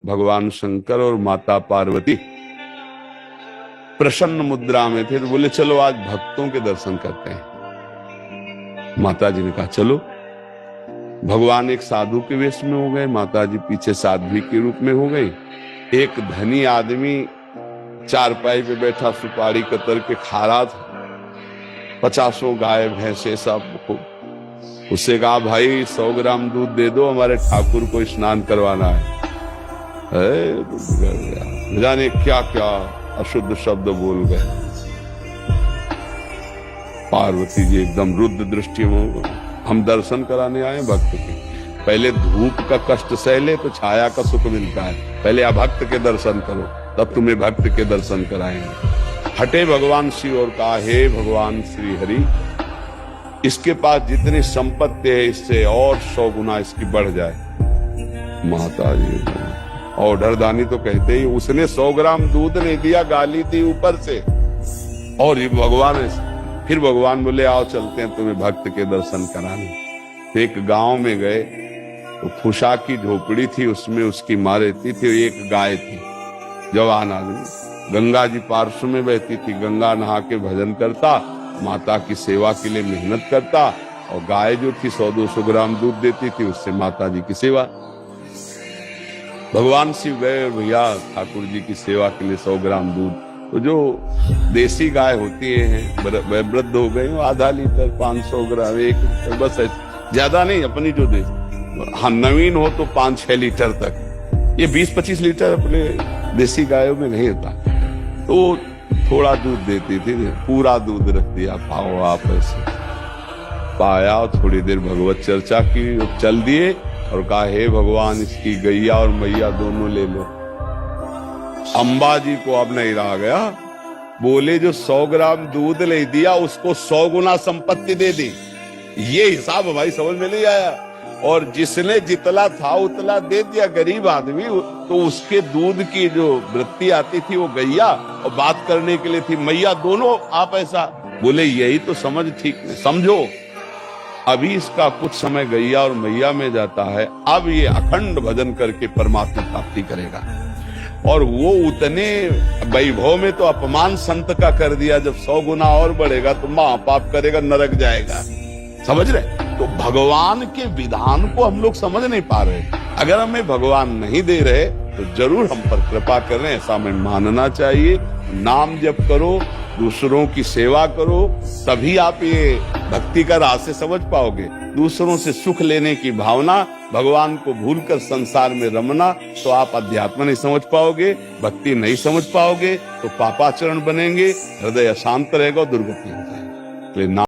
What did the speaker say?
भगवान शंकर और माता पार्वती प्रसन्न मुद्रा में थे, तो बोले चलो आज भक्तों के दर्शन करते हैं। माता जी ने कहा चलो। भगवान एक साधु के वेश में हो गए, माता जी पीछे साध्वी के रूप में हो गई। एक धनी आदमी चारपाई पे बैठा सुपारी कतर के खा रहा था, 50 गाय भैंसे सब। उससे कहा भाई 100 ग्राम दूध दे दो, हमारे ठाकुर को स्नान करवाना है। जाने क्या क्या अशुद्ध शब्द बोल गए। पार्वती जी एकदम रुद्र दृष्टि में, हम दर्शन कराने आए भक्त के। पहले धूप का कष्ट सह ले तो छाया का सुख मिलता है, पहले अभक्त के दर्शन करो तब तुम्हें भक्त के दर्शन कराएंगे। हटे भगवान शिव और कहा हे भगवान श्री हरि, इसके पास जितनी संपत्ति है इससे और 100 गुना इसकी बढ़ जाए। माता जी ऑर्डर दानी तो कहते ही, उसने 100 ग्राम दूध नहीं दिया, गाली थी ऊपर से। और ये भगवान है। फिर भगवान बोले आओ चलते हैं तुम्हें भक्त के दर्शन कराने। एक गांव में गए तो फुसा की झोपड़ी थी, उसमें उसकी माँ रहती थी, एक गाय थी। जवान आदमी गंगा जी पार्श्व में बहती थी, गंगा नहा के भजन करता, माता की सेवा के लिए मेहनत करता, और गाय जो थी 100-200 ग्राम दूध देती थी, उससे माता जी की सेवा। भगवान शिव गए भैया ठाकुर जी की सेवा के लिए 100 ग्राम दूध। तो जो देसी गाय होती है वृद्ध हो गई, आधा लीटर 500 ग्राम 1 लीटर बस, ज्यादा नहीं। अपनी जो हाँ नवीन हो तो 5-6 लीटर तक, ये 20-25 लीटर अपने देसी गायों में नहीं होता। तो थोड़ा दूध देती थी, पूरा दूध रख दिया, पाओ आप ऐसे पाया। थोड़ी देर भगवत चर्चा की, चल दिए और कहा हे भगवान इसकी गैया और मैया दोनों ले लो। अंबा जी को अब नहीं रहा गया, बोले जो 100 ग्राम दूध ले दिया उसको 100 गुना संपत्ति दे दी। ये हिसाब भाई समझ में नहीं आया। और जिसने जितना था उतना दे दिया गरीब आदमी, तो उसके दूध की जो वृत्ति आती थी वो गैया, और बात करने के लिए थी मैया, दोनों आप ऐसा बोले। यही तो समझ ठीक नहीं। समझो अभी इसका कुछ समय गैया और मैया में जाता है, अब ये अखंड भजन करके परमात्मा प्राप्ति करेगा। और वो उतने वैभव में तो अपमान संत का कर दिया, जब 100 गुना और बढ़ेगा तो महापाप करेगा, नरक जाएगा। समझ रहे? तो भगवान के विधान को हम लोग समझ नहीं पा रहे। अगर हमें भगवान नहीं दे रहे तो जरूर हम पर कृपा करें, ऐसा हमें मानना चाहिए। नाम जप करो, दूसरों की सेवा करो, तभी आप ये भक्ति का रास्ते समझ पाओगे। दूसरों से सुख लेने की भावना, भगवान को भूलकर संसार में रमना, तो आप अध्यात्म नहीं समझ पाओगे, भक्ति नहीं समझ पाओगे, तो पापाचरण बनेंगे, हृदय अशांत रहेगा, दुर्गति हो जाएगी।